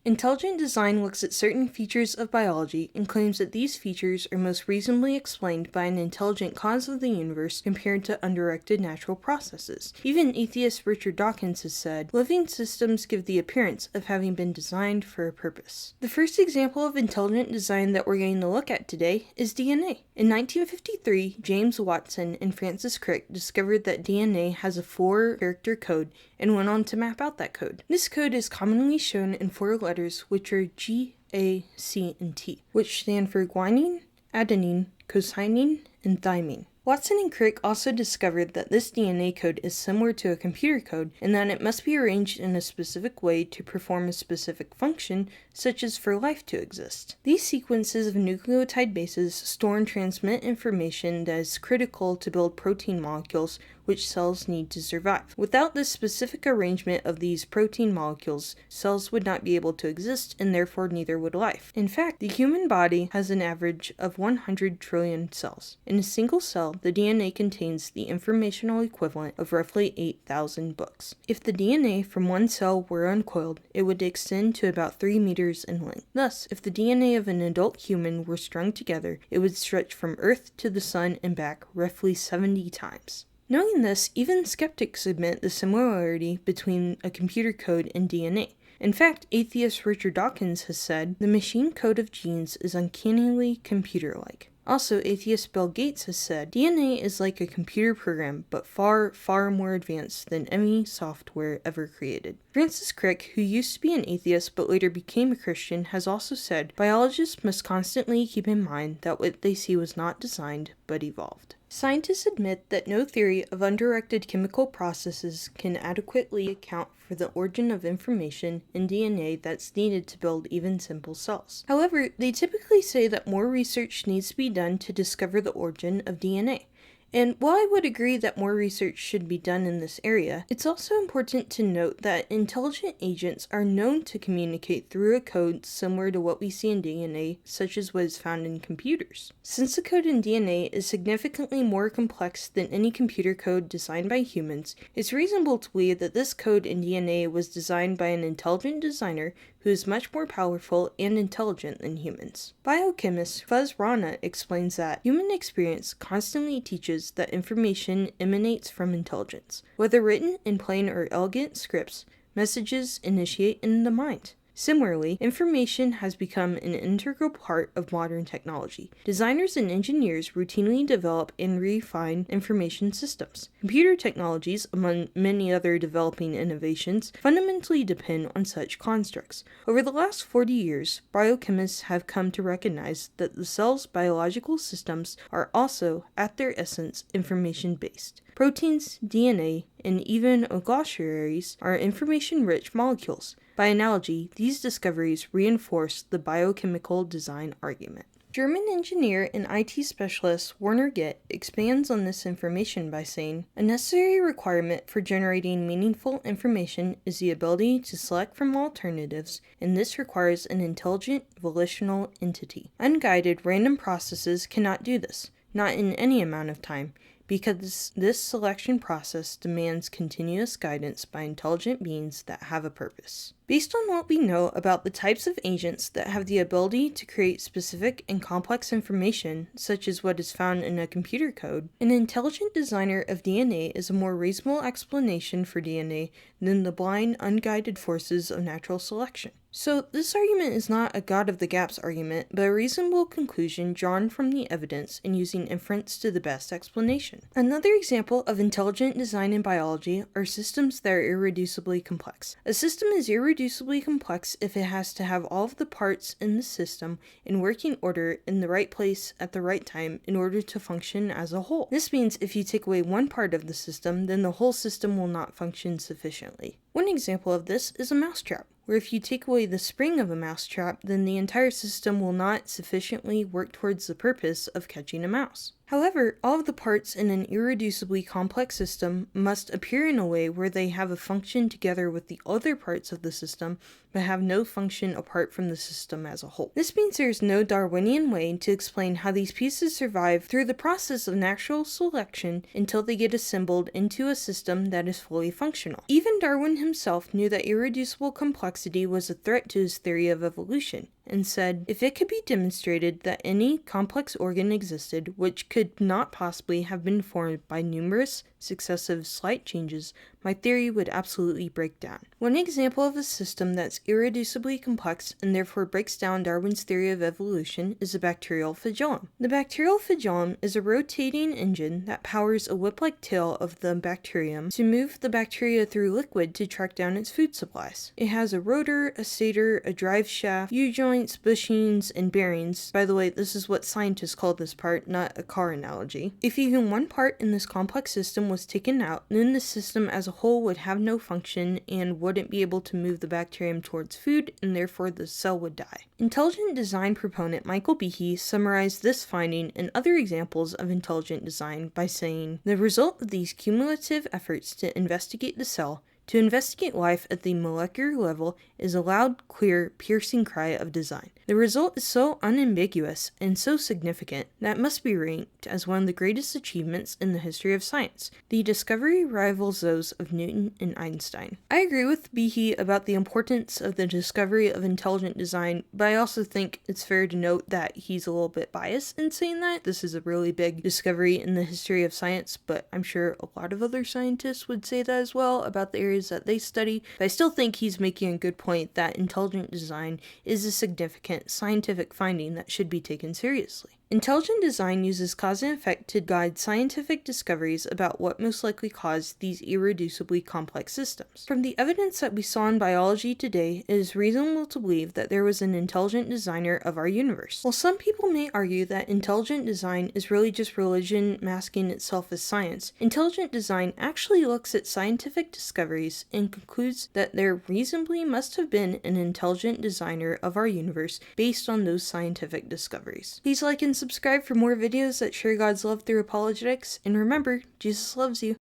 Intelligent design looks at certain features of biology and claims that these features are most reasonably explained by an intelligent cause of the universe compared to undirected natural processes. Even atheist Richard Dawkins has said, living systems give the appearance of having been designed for a purpose. The first example of intelligent design that we're going to look at today is DNA. In 1953, James Watson and Francis Crick discovered that DNA has a 4-character code and went on to map out that code. This code is commonly shown in 4 letters, which are G, A, C, and T, which stand for guanine, adenine, cosine, and thymine. Watson and Crick also discovered that this DNA code is similar to a computer code and that it must be arranged in a specific way to perform a specific function, such as for life to exist. These sequences of nucleotide bases store and transmit information that is critical to build protein molecules which cells need to survive. Without this specific arrangement of these protein molecules, cells would not be able to exist and therefore neither would life. In fact, the human body has an average of 100 trillion cells. In a single cell, the DNA contains the informational equivalent of roughly 8,000 books. If the DNA from one cell were uncoiled, it would extend to about 3 meters in length. Thus, if the DNA of an adult human were strung together, it would stretch from Earth to the Sun and back roughly 70 times. Knowing this, even skeptics admit the similarity between a computer code and DNA. In fact, atheist Richard Dawkins has said, the machine code of genes is uncannily computer-like. Also, atheist Bill Gates has said, DNA is like a computer program, but far, far more advanced than any software ever created. Francis Crick, who used to be an atheist but later became a Christian, has also said, biologists must constantly keep in mind that what they see was not designed, but evolved. Scientists admit that no theory of undirected chemical processes can adequately account for the origin of information in DNA that's needed to build even simple cells. However, they typically say that more research needs to be done to discover the origin of DNA. And while I would agree that more research should be done in this area, it's also important to note that intelligent agents are known to communicate through a code similar to what we see in DNA, such as what is found in computers. Since the code in DNA is significantly more complex than any computer code designed by humans, it's reasonable to believe that this code in DNA was designed by an intelligent designer who is much more powerful and intelligent than humans. Biochemist Fuzz Rana explains that human experience constantly teaches that information emanates from intelligence. Whether written in plain or elegant scripts, messages initiate in the mind. Similarly, information has become an integral part of modern technology. Designers and engineers routinely develop and refine information systems. Computer technologies, among many other developing innovations, fundamentally depend on such constructs. Over the last 40 years, biochemists have come to recognize that the cell's biological systems are also, at their essence, information-based. Proteins, DNA, and even oligosaccharides are information-rich molecules. By analogy, these discoveries reinforce the biochemical design argument. German engineer and IT specialist Werner Gitt expands on this information by saying, a necessary requirement for generating meaningful information is the ability to select from alternatives, and this requires an intelligent, volitional entity. Unguided, random processes cannot do this, not in any amount of time, because this selection process demands continuous guidance by intelligent beings that have a purpose. Based on what we know about the types of agents that have the ability to create specific and complex information, such as what is found in a computer code, an intelligent designer of DNA is a more reasonable explanation for DNA than the blind, unguided forces of natural selection. So, this argument is not a God of the gaps argument, but a reasonable conclusion drawn from the evidence and using inference to the best explanation. Another example of intelligent design in biology are systems that are irreducibly complex. A system is irreducibly complex if it has to have all of the parts in the system in working order in the right place at the right time in order to function as a whole. This means if you take away one part of the system, then the whole system will not function sufficiently. One example of this is a mousetrap, where if you take away the spring of a mousetrap, then the entire system will not sufficiently work towards the purpose of catching a mouse. However, all of the parts in an irreducibly complex system must appear in a way where they have a function together with the other parts of the system, but have no function apart from the system as a whole. This means there is no Darwinian way to explain how these pieces survive through the process of natural selection until they get assembled into a system that is fully functional. Even Darwin himself knew that irreducible complexity was a threat to his theory of evolution, and said, if it could be demonstrated that any complex organ existed which could not possibly have been formed by numerous successive slight changes, my theory would absolutely break down. One example of a system that's irreducibly complex and therefore breaks down Darwin's theory of evolution is the bacterial flagellum. The bacterial flagellum is a rotating engine that powers a whip-like tail of the bacterium to move the bacteria through liquid to track down its food supplies. It has a rotor, a stator, a drive shaft, U-joints, bushings, and bearings. By the way, this is what scientists call this part, not a car analogy. If even one part in this complex system was taken out, then the system as a whole would have no function and wouldn't be able to move the bacterium towards food, and therefore the cell would die. Intelligent design proponent Michael Behe summarized this finding and other examples of intelligent design by saying, the result of these cumulative efforts to investigate the cell, to investigate life at the molecular level, is a loud, clear, piercing cry of design. The result is so unambiguous and so significant that it must be ranked as one of the greatest achievements in the history of science. The discovery rivals those of Newton and Einstein. I agree with Behe about the importance of the discovery of intelligent design, but I also think it's fair to note that he's a little bit biased in saying that. This is a really big discovery in the history of science, but I'm sure a lot of other scientists would say that as well about the areas that they study. But I still think he's making a good point that intelligent design is a significant scientific finding that should be taken seriously. Intelligent design uses cause and effect to guide scientific discoveries about what most likely caused these irreducibly complex systems. From the evidence that we saw in biology today, it is reasonable to believe that there was an intelligent designer of our universe. While some people may argue that intelligent design is really just religion masking itself as science, intelligent design actually looks at scientific discoveries and concludes that there reasonably must have been an intelligent designer of our universe based on those scientific discoveries. Please like and subscribe for more videos that share God's love through apologetics, and remember, Jesus loves you.